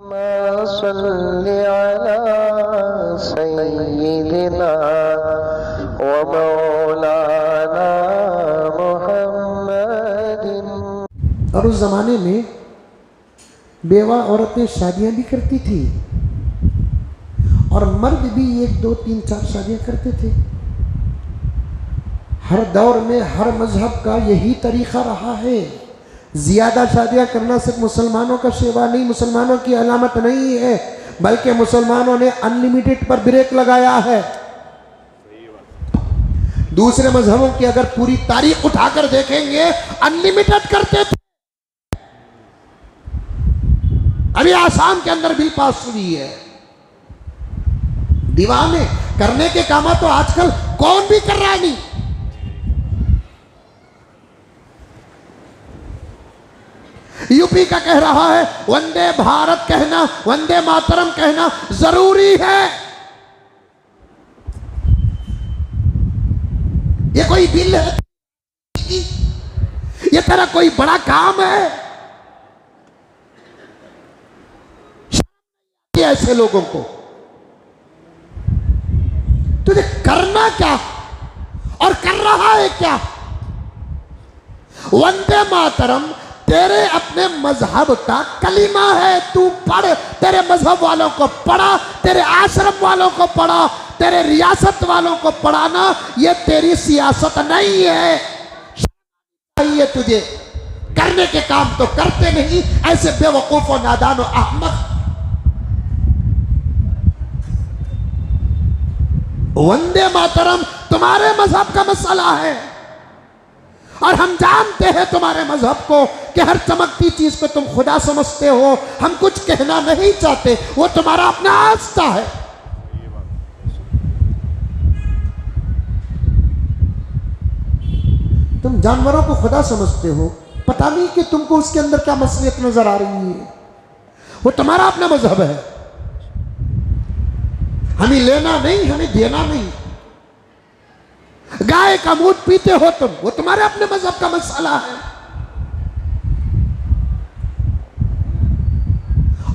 सल्लि अला सय्यिदिना व मौलाना मुहम्मदिन। और उस जमाने में बेवा औरतें शादियां भी करती थी और मर्द भी 1, 2, 3, 4 शादियां करते थे। हर दौर में हर मजहब का यही तरीका रहा है। ज्यादा शादियां करना सिर्फ मुसलमानों का शेवा नहीं, मुसलमानों की अलामत नहीं है, बल्कि मुसलमानों ने अनलिमिटेड पर ब्रेक लगाया है। दूसरे मजहबों की अगर पूरी तारीख उठाकर देखेंगे, अनलिमिटेड करते थे। अभी आसाम के अंदर बिल पास हुई है, दीवाने करने के काम तो आजकल कौन भी कर रहा नहीं। यूपी का कह रहा है वंदे भारत कहना, वंदे मातरम कहना जरूरी है। ये कोई बिल है? ये तेरा कोई बड़ा काम है? ऐसे लोगों को तुझे करना क्या और कर रहा है क्या? वंदे मातरम तेरे अपने मजहब का कलीमा है, तू पढ़। तेरे मजहब वालों को पढ़ा, तेरे आश्रम वालों को पढ़ा, तेरे रियासत वालों को पढ़ाना ये तेरी सियासत नहीं है। चाहिए तुझे करने के काम तो करते नहीं, ऐसे बेवकूफों नादानो अहमक। वंदे मातरम तुम्हारे मजहब का मसला है और हम जानते हैं तुम्हारे मजहब को कि हर चमकती चीज को तुम खुदा समझते हो। हम कुछ कहना नहीं चाहते, वो तुम्हारा अपना आस्था है। तुम जानवरों को खुदा समझते हो, पता नहीं कि तुमको उसके अंदर क्या मसलियत नजर आ रही है। वो तुम्हारा अपना मजहब है। हमें लेना नहीं, हमें देना नहीं। गाय का दूध पीते हो तुम, वो तुम्हारे अपने मजहब का मसला है।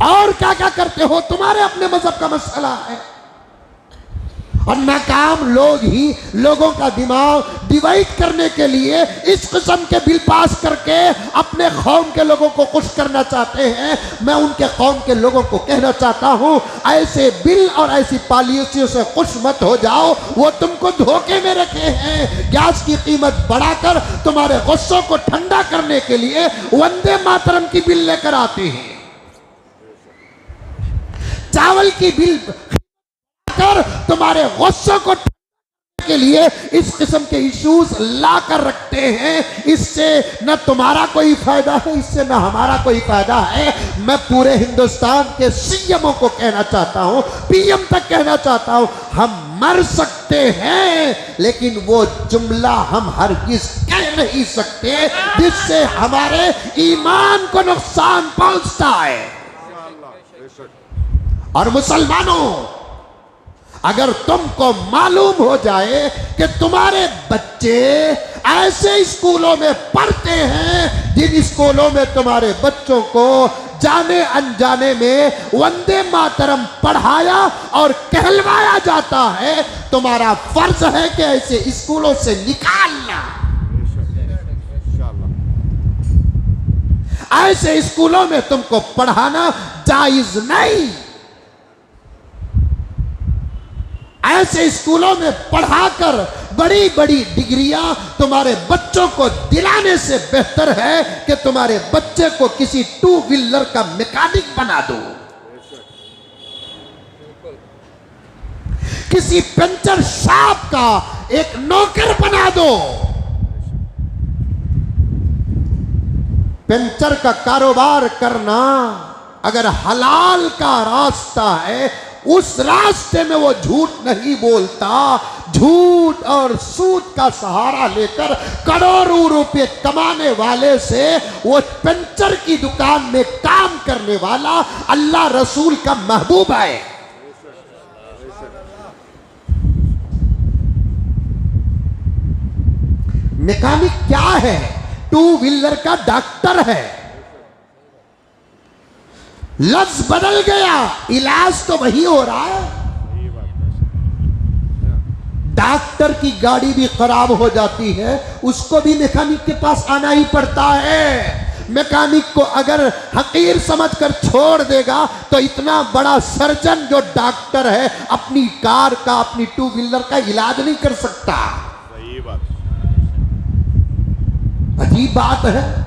और क्या क्या करते हो तुम्हारे अपने मजहब का मसला है। और नाकाम लोग ही लोगों का दिमाग डिवाइड करने के लिए इस किस्म के बिल पास करके अपने कौम के लोगों को खुश करना चाहते हैं। मैं उनके कौम के लोगों को कहना चाहता हूं, ऐसे बिल और ऐसी पॉलिसियों से खुश मत हो जाओ। वो तुमको धोखे में रखे हैं। गैस की कीमत बढ़ाकर तुम्हारे गुस्सों को ठंडा करने के लिए वंदे मातरम की बिल लेकर आते हैं। चावल की बिल कर तुम्हारे गुस्सों को के लिए इस किस्म के इश्यूज ला कर रखते हैं। इससे न तुम्हारा कोई फायदा है, इससे न हमारा कोई फायदा है। मैं पूरे हिंदुस्तान के सीएमओ को कहना चाहता हूं, पीएम तक कहना चाहता हूं, हम मर सकते हैं लेकिन वो जुमला हम हरगिज कह नहीं सकते जिससे हमारे ईमान को नुकसान पहुंचता है। और मुसलमानों, अगर तुमको मालूम हो जाए कि तुम्हारे बच्चे ऐसे स्कूलों में पढ़ते हैं जिन स्कूलों में तुम्हारे बच्चों को जाने अनजाने में वंदे मातरम पढ़ाया और कहलवाया जाता है, तुम्हारा फर्ज है कि ऐसे स्कूलों से निकालना। ऐसे स्कूलों में तुमको पढ़ाना जायज नहीं। ऐसे स्कूलों में पढ़ाकर बड़ी बड़ी डिग्रियां तुम्हारे बच्चों को दिलाने से बेहतर है कि तुम्हारे बच्चे को किसी 2 व्हीलर का मैकेनिक बना दो, किसी पंचर शॉप का एक नौकर बना दो। पंचर का कारोबार करना अगर हलाल का रास्ता है, उस रास्ते में वो झूठ नहीं बोलता। झूठ और सूद का सहारा लेकर करोड़ों रुपए कमाने वाले से वो पंचर की दुकान में काम करने वाला अल्लाह रसूल का महबूब है। मैकेनिक क्या है? 2 व्हीलर का डॉक्टर है। लफ्ज बदल गया, इलाज तो वही हो रहा है। डॉक्टर की गाड़ी भी खराब हो जाती है, उसको भी मैकेनिक के पास आना ही पड़ता है। मैकेनिक को अगर हकीर समझकर छोड़ देगा तो इतना बड़ा सर्जन जो डॉक्टर है अपनी कार का, अपनी टू व्हीलर का इलाज नहीं कर सकता। सही बात। अजीब बात है।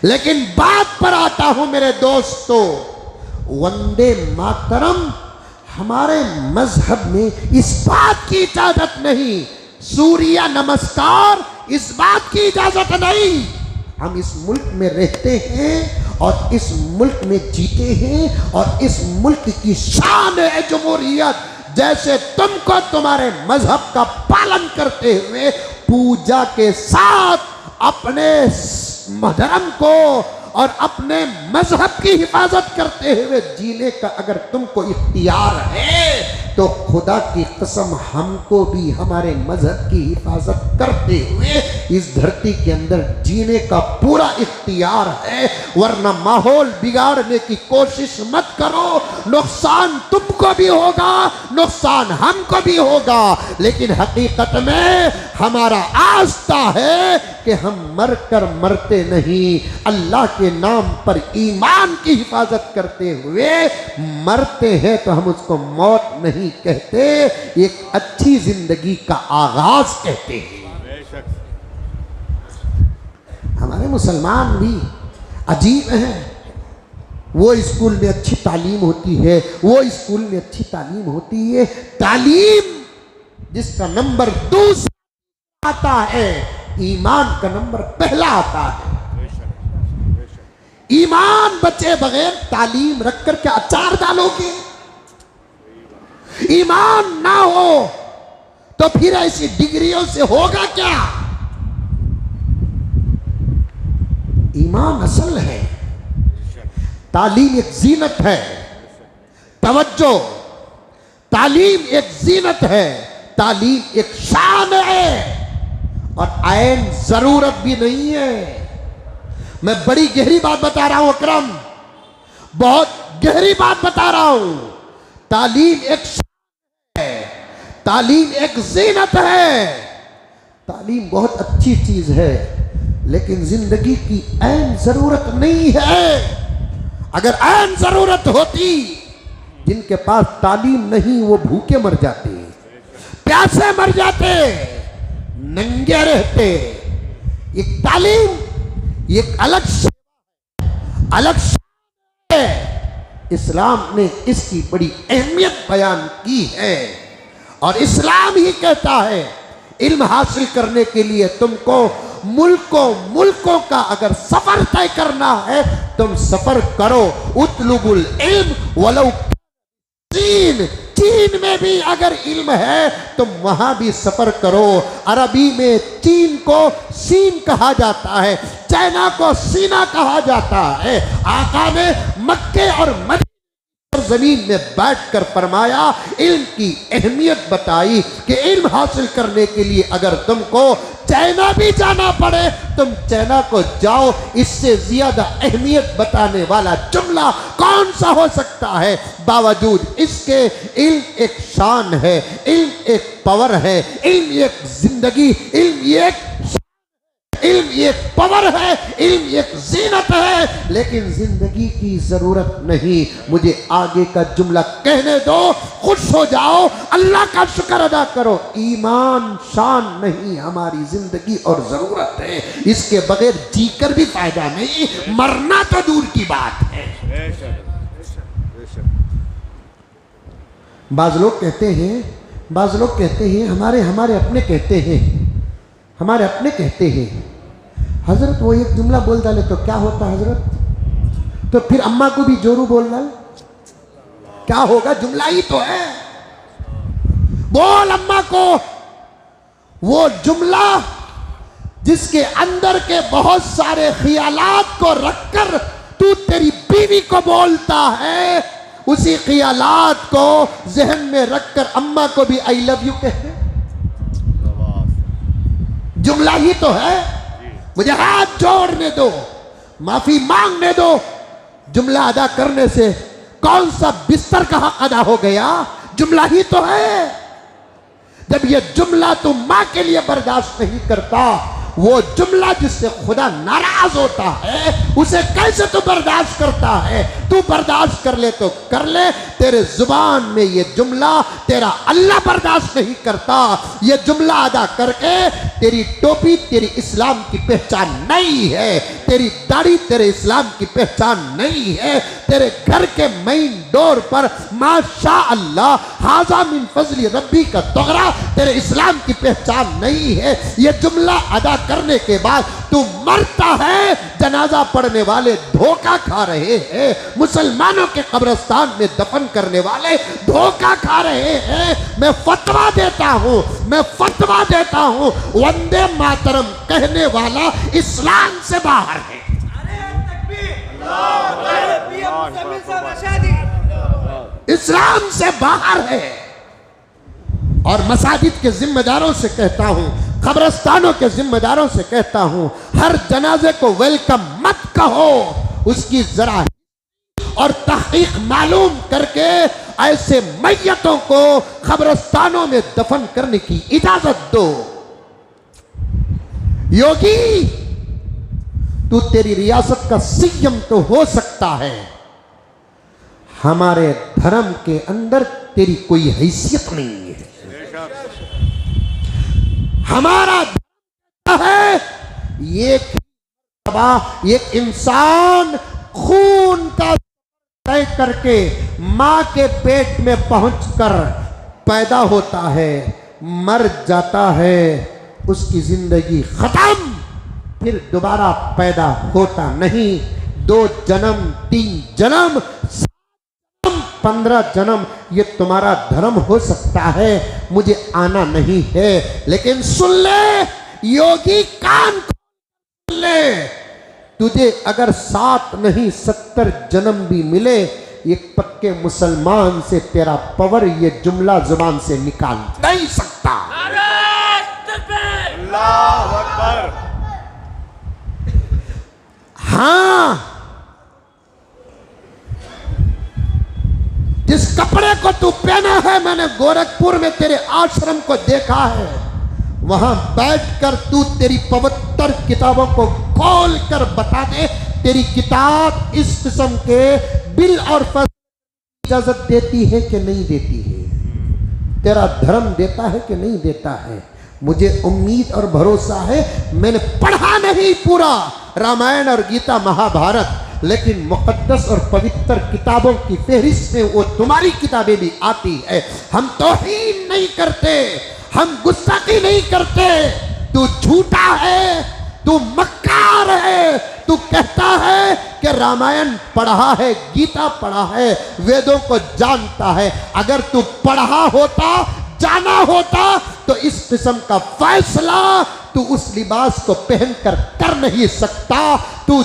लेकिन बात पर आता हूं मेरे दोस्तों, वंदे मातरम हमारे मजहब में इस बात की इजाजत नहीं, सूर्य नमस्कार इस बात की इजाजत नहीं। हम इस मुल्क में रहते हैं और इस मुल्क में जीते हैं और इस मुल्क की शान है जमहूरियत। जैसे तुमको तुम्हारे मजहब का पालन करते हुए पूजा के साथ अपने धर्म को और अपने मजहब की हिफाजत करते हुए जीने का अगर तुमको इख्तियार है तो खुदा की कसम हमको भी हमारे मजहब की हिफाजत करते हुए इस धरती के अंदर जीने का पूरा इख्तियार है। वरना माहौल बिगाड़ने की कोशिश मत करो, नुकसान तुमको भी होगा, नुकसान हमको भी होगा। लेकिन हकीकत में हमारा आस्था है कि हम मर कर मरते नहीं, अल्लाह के नाम पर ईमान की हिफाजत करते हुए मरते हैं तो हम उसको मौत नहीं कहते, एक अच्छी जिंदगी का आगाज कहते हैं। हमारे मुसलमान भी अजीब हैं। वो स्कूल में अच्छी तालीम होती है, वो स्कूल में अच्छी तालीम होती है, तालीम जिसका नंबर दूसरा आता है, ईमान का नंबर पहला आता है। ईमान बचे बगैर तालीम रखकर क्या अचार डालोगे? ईमान ना हो तो फिर ऐसी डिग्रियों से होगा क्या? ईमान असल है, तालीम एक जीनत है। तवज्जो, तालीम एक जीनत है, तालीम एक शान है और आयन जरूरत भी नहीं है। मैं बड़ी गहरी बात बता रहा हूं अकरम, बहुत गहरी बात बता रहा हूं। तालीम एक शान है, तालीम एक जीनत है। तालीम बहुत अच्छी चीज है लेकिन जिंदगी की ऐन जरूरत नहीं है। अगर ऐन जरूरत होती, जिनके पास तालीम नहीं वो भूखे मर जाते, प्यासे मर जाते, नंगे रहते। एक तालीम एक अलग है। इस्लाम ने इसकी बड़ी अहमियत बयान की है और इस्लाम ही कहता है इल्म हासिल करने के लिए तुमको मुल्कों का अगर सफर तय करना है तुम सफर करो। उतलुबुल इल्म वलौ चीन में भी अगर इल्म है तुम वहां भी सफर करो। अरबी में चीन को सीन कहा जाता है, चाइना को सीना कहा जाता है। आका ने मक्के और मदीने जमीन में बैठकर फरमाया, इल्म की अहमियत बताई कि इल्म हासिल करने के लिए अगर तुमको चाइना भी जाना पड़े तुम चाइना को जाओ। इससे ज्यादा अहमियत बताने वाला जुमला कौन सा हो सकता है? बावजूद इसके इल्म एक शान है, इल्म एक पावर है, इल्म एक जिंदगी, इल्म एक पावर है, इल्म एक जीनत है, लेकिन जिंदगी की जरूरत नहीं। मुझे आगे का जुमला कहने दो, खुश हो जाओ, अल्लाह का शुक्र अदा करो। ईमान शान नहीं, हमारी जिंदगी और जरूरत है। इसके बगैर जीकर भी फायदा नहीं, मरना तो दूर की बात है। बाज लोग कहते हैं हमारे अपने कहते हैं हजरत वो एक जुमला बोल डाले तो क्या होता हजरत? तो फिर अम्मा को भी जोरू बोल डाल, क्या होगा? जुमला ही तो है। बोल अम्मा को वो जुमला जिसके अंदर के बहुत सारे ख्यालात को रखकर तू तेरी बीवी को बोलता है, उसी ख्यालात को जहन में रखकर अम्मा को भी आई लव यू कहते। जुमला ही तो है। मुझे हाथ जोड़ने दो, माफी मांगने दो। जुमला अदा करने से कौन सा बिस्तर का हक अदा हो गया? जुमला ही तो है। जब ये जुमला तू मां के लिए बर्दाश्त नहीं करता, वो जुमला जिससे खुदा नाराज होता है उसे कैसे तू बर्दाश्त करता है? तू बर्दाश्त कर ले तो कर ले, तेरे जुबान में ये जुमला तेरा अल्लाह बर्दाश्त नहीं करता। ये जुमला अदा करके तेरी टोपी तेरी इस्लाम की पहचान नहीं है, तेरी दाढ़ी तेरे इस्लाम की पहचान नहीं है, तेरे घर के मेन डोर पर माशा अल्लाह हाजा मिन फजली रब्बी का दोगरा तेरे इस्लाम की पहचान नहीं है। ये जुमला अदा करने के बाद तू मरता है, जनाजा पढ़ने वाले धोखा खा रहे हैं, मुसलमानों के कब्रिस्तान में दफन करने वाले धोखा खा रहे हैं। मैं फतवा देता हूं, वंदे मातरम कहने वाला इस्लाम से बाहर है। इस्लाम से बाहर है। और मसाजिद के जिम्मेदारों से कहता हूं, कब्रिस्तानों के जिम्मेदारों से कहता हूं, हर जनाजे को वेलकम मत कहो, उसकी जरा और तहकीक मालूम करके ऐसे मैयतों को कब्रिस्तानों में दफन करने की इजाजत दो। योगी, तू तेरी रियासत का सीएम तो हो सकता है, हमारे धर्म के अंदर तेरी कोई हैसियत नहीं है। हमारा धर्म है एक इंसान खून का तय करके मां के पेट में पहुंचकर पैदा होता है, मर जाता है, उसकी जिंदगी खत्म, फिर दोबारा पैदा होता नहीं। 2 जन्म 3 जन्म 15 जन्म ये तुम्हारा धर्म हो सकता है, मुझे आना नहीं है। लेकिन सुन ले योगी, कान खोल ले, तुझे अगर 7 नहीं 70 जन्म भी मिले, एक पक्के मुसलमान से तेरा पवर ये जुमला जुबान से निकाल नहीं सकता। अल्लाह अकबर। हाँ, जिस कपड़े को तू पहना है, मैंने गोरखपुर में तेरे आश्रम को देखा है, वहां बैठकर तू तेरी पवित्र किताबों को खोल कर बता दे, तेरी किताब इस किस्म के बिल और फैसले इजाजत देती है कि नहीं देती है, तेरा धर्म देता है कि नहीं देता है। मुझे उम्मीद और भरोसा है, मैंने पढ़ा नहीं पूरा रामायण और गीता महाभारत, लेकिन मुकद्दस और पवित्र किताबों की फहरिस्त में वो तुम्हारी किताबें भी आती है। हम तौहीन नहीं करते, हम गुस्ताखी नहीं करते। तू झूठा है, तू मक्कार है, तू कहता है कि रामायण पढ़ा है, गीता पढ़ा है, वेदों को जानता है। अगर तू पढ़ा होता, जाना होता, तो इस किस्म का फैसला तू उस लिबास को पहनकर कर नहीं सकता। तू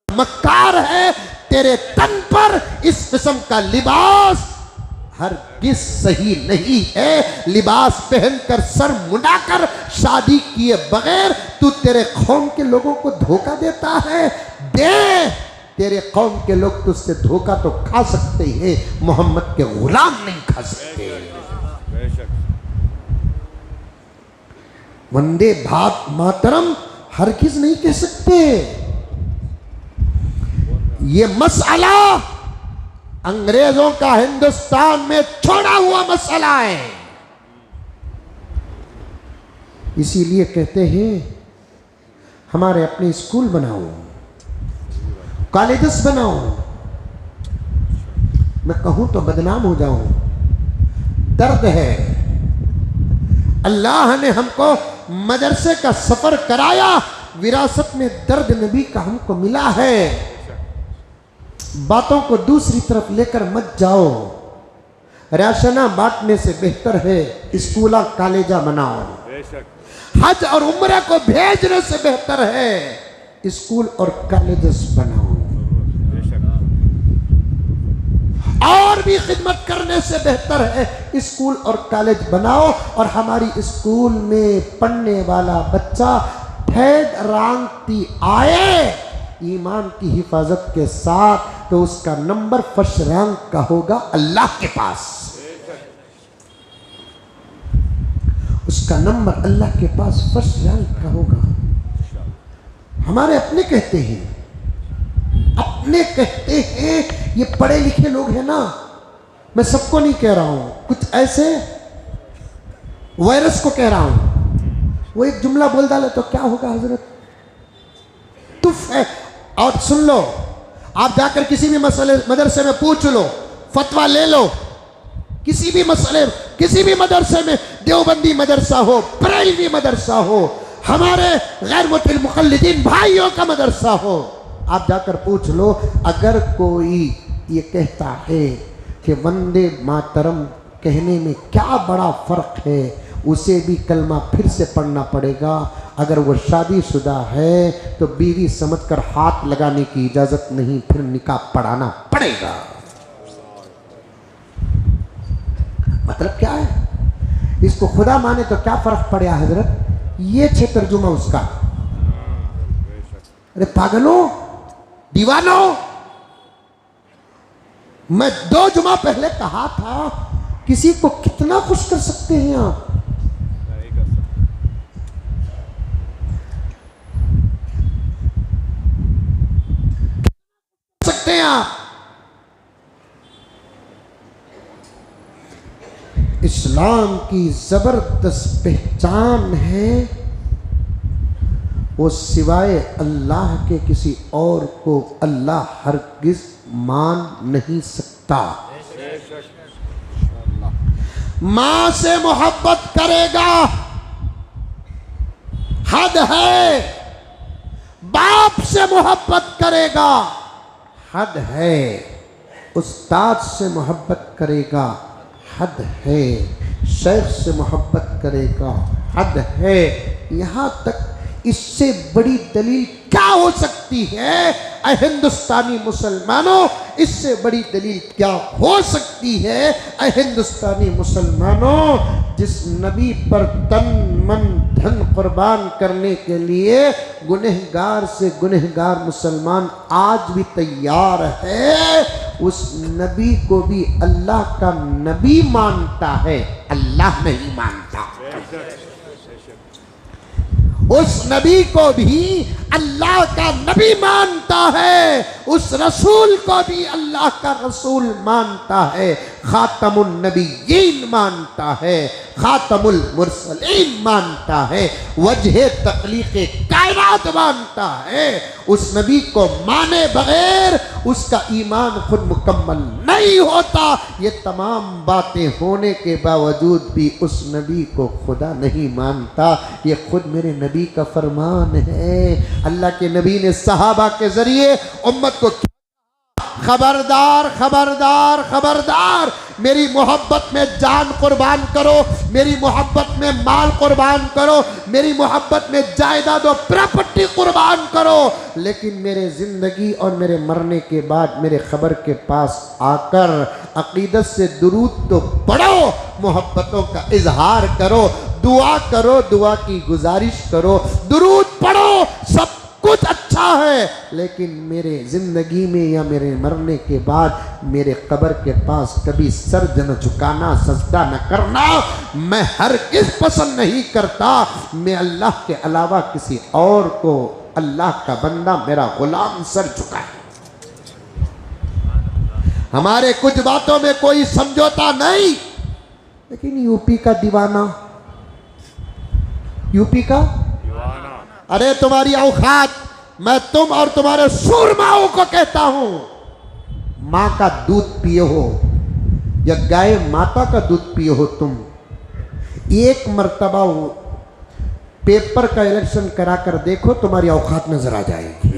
मक्कार है, तेरे तन पर इस किस्म का लिबास हरगिज सही नहीं है। लिबास पहनकर सर मुंडाकर शादी किए बगैर तू तेरे कौम के लोगों को धोखा देता है। दे, तेरे कौम के लोग तुझसे धोखा तो खा सकते हैं, मोहम्मद के गुलाम नहीं खा सकते। वंदे भात मातरम हरगिज नहीं कह सकते। ये मसला अंग्रेजों का हिंदुस्तान में छोड़ा हुआ मसला है। इसीलिए कहते हैं हमारे अपने स्कूल बनाओ, कॉलेजेस बनाओ। मैं कहूं तो बदनाम हो जाऊं, दर्द है। अल्लाह ने हमको मदरसे का सफर कराया, विरासत में दर्द नबी का हमको मिला है। बातों को दूसरी तरफ लेकर मत जाओ। राशना बांटने से बेहतर है स्कूला कॉलेजा बनाओ। हज और उम्र को भेजने से बेहतर है स्कूल और कॉलेजेस बनाओ। और भी खिदमत करने से बेहतर है स्कूल और कॉलेज बनाओ। और हमारी स्कूल में पढ़ने वाला बच्चा ठेड रांगती आए, ईमान की हिफाजत के साथ, तो उसका नंबर फर्स्ट रैंक का होगा अल्लाह के पास। उसका नंबर अल्लाह के पास फर्स्ट रैंक का होगा। हमारे अपने कहते हैं, ये पढ़े लिखे लोग हैं ना, मैं सबको नहीं कह रहा हूं, कुछ ऐसे वायरस को कह रहा हूं, वो एक जुमला बोल डाले तो क्या होगा हजरत, तुफ है। और सुन लो, आप जाकर किसी भी मदरसे में पूछ लो, फतवा ले लो, किसी भी मदरसे में, देवबंदी मदरसा हो, बरेलवी मदरसा हो, हमारे गैर मुतअल्लिक़ीन भाइयों का मदरसा हो, आप जाकर पूछ लो, अगर कोई ये कहता है कि वंदे मातरम कहने में क्या बड़ा फर्क है, उसे भी कलमा फिर से पढ़ना पड़ेगा। अगर वो शादीशुदा है तो बीवी समझकर हाथ लगाने की इजाजत नहीं, फिर निकाह पढ़ाना पड़ेगा। मतलब क्या है, इसको खुदा माने तो क्या फर्क पड़ेगा हजरत, ये छे तर्जुमा उसका। अरे पागलों, दीवानों, मैं 2 जुमा पहले कहा था, किसी को कितना खुश कर सकते हैं आप। सकते हैं आप। इस्लाम की जबरदस्त पहचान है, वो सिवाय अल्लाह के किसी और को अल्लाह हरगिज मान नहीं सकता। मां से मोहब्बत करेगा, हद है। बाप से मोहब्बत करेगा, हद है। उस्ताद से मोहब्बत करेगा, हद है। शेख से मोहब्बत करेगा, हद है। यहाँ तक इससे बड़ी दलील क्या हो सकती है ऐ हिंदुस्तानी मुसलमानों, इससे बड़ी दलील क्या हो सकती है ऐ हिंदुस्तानी मुसलमानों, जिस नबी पर तन मन धन कुर्बान करने के लिए गुनहगार से गुनहगार मुसलमान आज भी तैयार है, उस नबी को भी अल्लाह का नबी मानता है, अल्लाह नहीं मानता। उस नबी को भी अल्लाह का नबी मानता है, उस रसूल को भी अल्लाह का रसूल मानता है, खातमुन नबीयीन मानता है, खातमुल मुरसलीन मानता है, वजह तख्लीक़े कायनात मानता है। उस नबी को माने बगैर उसका ईमान खुद मुकम्मल नहीं होता। ये तमाम बातें होने के बावजूद भी उस नबी को खुदा नहीं मानता। ये खुद मेरे नबी का फरमान है। अल्लाह के नबी ने सहाबा के जरिए उम्मत को खबरदार खबरदार खबरदार, मेरी मोहब्बत में जान कुर्बान करो, मेरी मोहब्बत में माल कुर्बान करो, मेरी मोहब्बत में जायदाद और प्रॉपर्टी कुर्बान करो, लेकिन मेरे ज़िंदगी और मेरे मरने के बाद मेरे खबर के पास आकर अकीदत से दुरूद तो पढ़ो, मोहब्बतों का इजहार करो, दुआ करो, दुआ की गुजारिश करो, दुरूद पढ़ो, सब कुछ अच्छा है, लेकिन मेरे जिंदगी में या मेरे मरने के बाद मेरे कब्र के पास कभी सर न झुकाना, सजदा न करना मैं हरगिज़ पसंद नहीं करता। मैं अल्लाह के अलावा किसी और को अल्लाह का बंदा, मेरा गुलाम सर झुकाए। हमारे कुछ बातों में कोई समझौता नहीं, लेकिन यूपी का दीवाना, यूपी का अरे तुम्हारी औकात, मैं तुम और तुम्हारे सूरमाओं को कहता हूं, मां का दूध पिए हो या गाय माता का दूध पिए हो, तुम एक मर्तबा पेपर का इलेक्शन कराकर देखो, तुम्हारी औकात नजर आ जाएगी।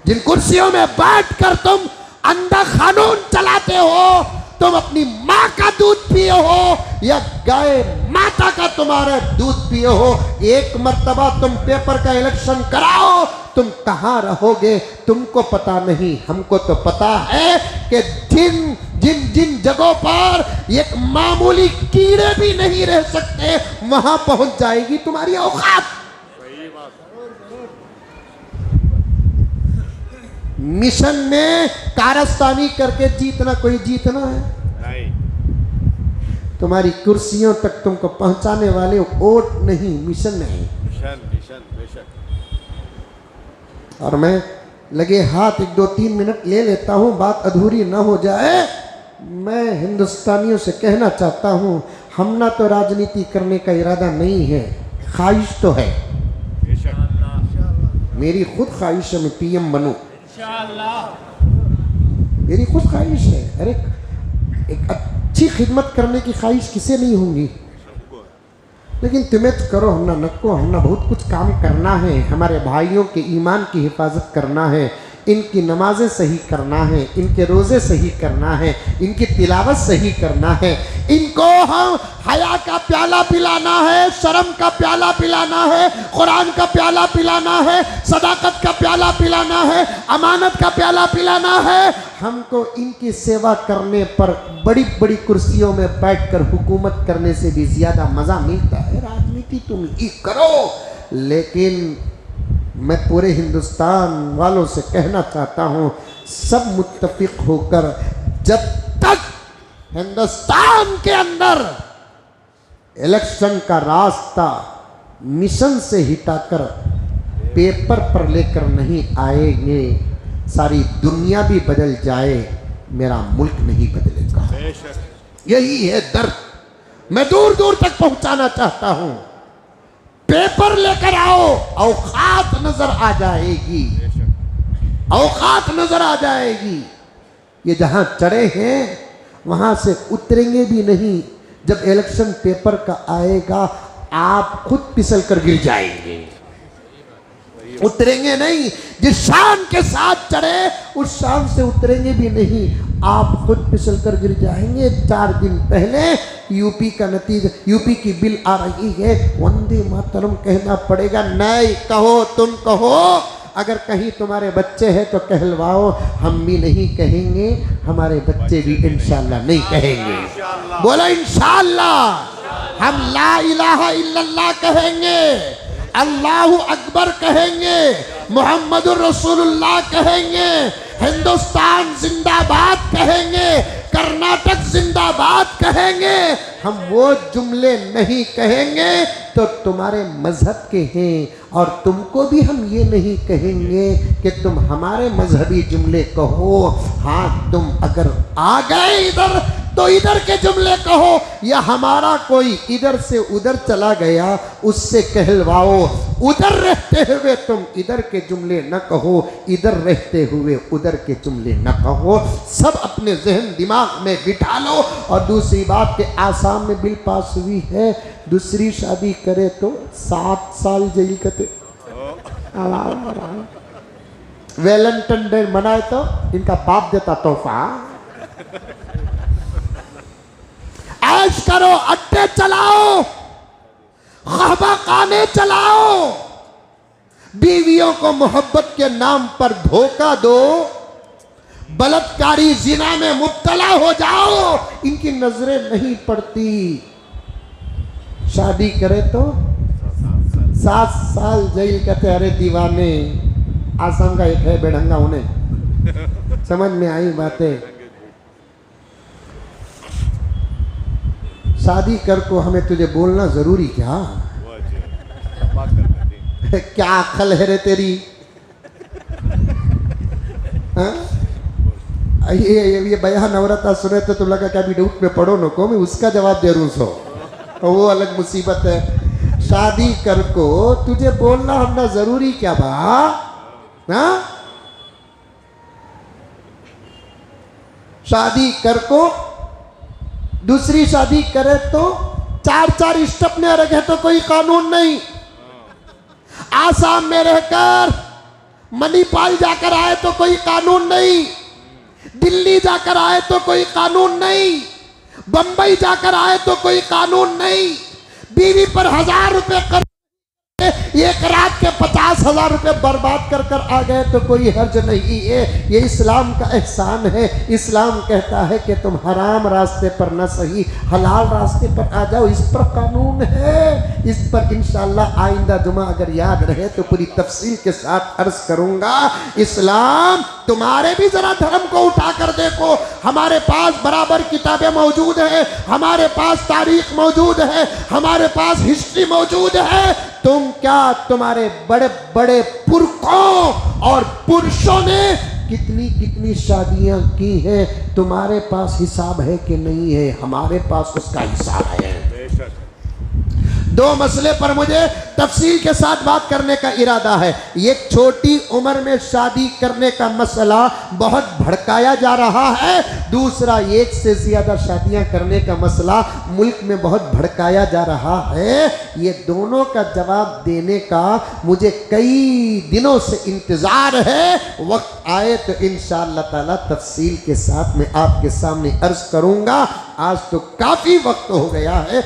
जिन कुर्सियों में बैठकर तुम अंधा कानून चलाते हो, तुम अपनी माँ का दूध पिए हो या गाय माता का तुम्हारा दूध पिए हो, एक मर्तबा तुम पेपर का इलेक्शन कराओ, तुम कहाँ रहोगे तुमको पता नहीं, हमको तो पता है कि जिन जिन जिन जगहों पर एक मामूली कीड़े भी नहीं रह सकते, वहां पहुंच जाएगी तुम्हारी औकात। मिशन में कारस्तानी करके जीतना कोई जीतना है नहीं। तुम्हारी कुर्सियों तक तुमको पहुंचाने वाले वोट नहीं, मिशन नहीं। मिशन मिशन बेशक। और मैं लगे हाथ 1 2 3 मिनट ले लेता हूं, बात अधूरी ना हो जाए। मैं हिंदुस्तानियों से कहना चाहता हूं, हम ना तो राजनीति करने का इरादा नहीं है, ख्वाहिश तो है। बेशक। मेरी खुद ख्वाहिश है मैं पीएम बनूं, मेरी खुद ख्वाहिश है। अरे एक अच्छी खिदमत करने की ख्वाहिश किसे नहीं होंगी, लेकिन तुम्हें तो करो, हम ना नको, हम ना बहुत कुछ काम करना है। हमारे भाइयों के ईमान की हिफाजत करना है, इनकी नमाजें सही करना है, इनके रोज़े सही करना है, इनकी तिलावत सही करना है, इनको हम हया का प्याला पिलाना है, शर्म का प्याला पिलाना है, कुरान का प्याला पिलाना है, सदाकत का प्याला पिलाना है, अमानत का प्याला पिलाना है। हमको इनकी सेवा करने पर बड़ी बड़ी कुर्सियों में बैठकर हुकूमत करने से भी ज़्यादा मज़ा मिलता है। राजनीति तुम ही करो, लेकिन मैं पूरे हिंदुस्तान वालों से कहना चाहता हूं, सब मुत्तफिक होकर जब तक हिंदुस्तान के अंदर इलेक्शन का रास्ता मिशन से हटाकर पेपर पर लेकर नहीं आएंगे, सारी दुनिया भी बदल जाए, मेरा मुल्क नहीं बदलेगा। बेशक। यही है दर्द, मैं दूर दूर तक पहुंचाना चाहता हूं। पेपर लेकर आओ, औकात नजर आ जाएगी, औकात नजर आ जाएगी। ये जहां चढ़े हैं वहां से उतरेंगे भी नहीं। जब इलेक्शन पेपर का आएगा आप खुद फिसल कर गिर जाएंगे, उतरेंगे नहीं। जिस शान के साथ चढ़े उस शान से उतरेंगे भी नहीं, आप खुद फिसल कर गिर जाएंगे। 4 दिन पहले यूपी का नतीजा, यूपी की बिल आ रही है, वंदे मातरम कहना पड़ेगा। नहीं कहो, तुम कहो, अगर कहीं तुम्हारे बच्चे हैं तो कहलवाओ, हम भी नहीं कहेंगे, हमारे बच्चे भी इंशाल्लाह नहीं कहेंगे। बोलो इंशाल्लाह। हम ला इलाहा इल्लल्लाह कहेंगे, अल्लाहु अकबर कहेंगे, मोहम्मदुर रसूलुल्लाह कहेंगे, हिंदुस्तान जिंदाबाद कहेंगे, कर्नाटक जिंदाबाद कहेंगे। हम वो जुमले नहीं कहेंगे तो तुम्हारे मजहब के हैं, और तुमको भी हम ये नहीं कहेंगे कि तुम हमारे मजहबी जुमले कहो। हाँ, तुम अगर आ गए इधर तो इधर के जुमले कहो, या हमारा कोई इधर से उधर चला गया उससे कहलवाओ। उधर रहते हुए तुम इधर के जुमले न कहो, इधर रहते हुए उधर के जुमले न कहो। सब अपने जहन दिमाग में बिठा लो। और दूसरी बात के आसाम में बिल पास हुई है, दूसरी शादी करे तो 7 साल जेल कते। वैलेंटाइन डे मनाए तो इनका बाप देता तोहफा। ऐश करो, अड्डे चलाओ, ख़हबा खाने चलाओ, बीवियों को मोहब्बत के नाम पर धोखा दो, बलात्कारी जिना में मुब्तला हो जाओ, इनकी नजरें नहीं पड़ती। शादी करे तो 7 साल जेल कहते। अरे दीवाने, आसाम का एक है बेढंगा, उन्हें समझ में आई बातें। शादी कर को हमें तुझे बोलना जरूरी क्या? क्या अक्ल है रे तेरी? ये बयान औरत सुने तो तुम लगा क्या भी डाउट में पढ़ो नको, मैं उसका जवाब दे रू सो, वो अलग मुसीबत है। शादी कर को तुझे बोलना हमना जरूरी क्या बा? हाँ, शादी कर को दूसरी शादी करे तो 4 स्टेप में रखे तो कोई कानून नहीं। आसाम में रहकर मणिपाल जाकर आए तो कोई कानून नहीं, दिल्ली जाकर आए तो कोई कानून नहीं, बंबई जाकर आए तो कोई कानून नहीं। बीवी पर 1000 रुपए कर एक रात के 50,000 रुपए बर्बाद कर कर आ गए तो कोई हर्ज नहीं है। ये इस्लाम का एहसान है। इस्लाम कहता है कि तुम हराम रास्ते पर न सही हलाल रास्ते पर आ जाओ। इस पर कानून है। इस पर इंशाअल्लाह आइंदा जुमा अगर याद रहे तो पूरी तफसील के साथ अर्ज करूंगा। इस्लाम तुम्हारे भी जरा धर्म को उठा कर देखो। हमारे पास बराबर किताबें मौजूद है, हमारे पास तारीख मौजूद है, हमारे पास हिस्ट्री मौजूद है। तुम क्या तुम्हारे बड़े बड़े पुरखों और पुरुषों ने कितनी कितनी शादियां की हैं, तुम्हारे पास हिसाब है कि नहीं है? हमारे पास उसका हिसाब है। बेशक दो मसले पर मुझे तफसील के साथ बात करने का इरादा है। एक छोटी उम्र में शादी करने का मसला बहुत भड़काया जा रहा है। दूसरा एक से ज़्यादा शादियां करने का मसला मुल्क में बहुत भड़काया जा रहा है। ये दोनों का जवाब देने का मुझे कई दिनों से इंतज़ार है। वक्त आए तो इंशाअल्लाह ताला तफसील के साथ मैं आपके सामने अर्ज़ करूँगा। आज तो काफ़ी वक्त हो गया है।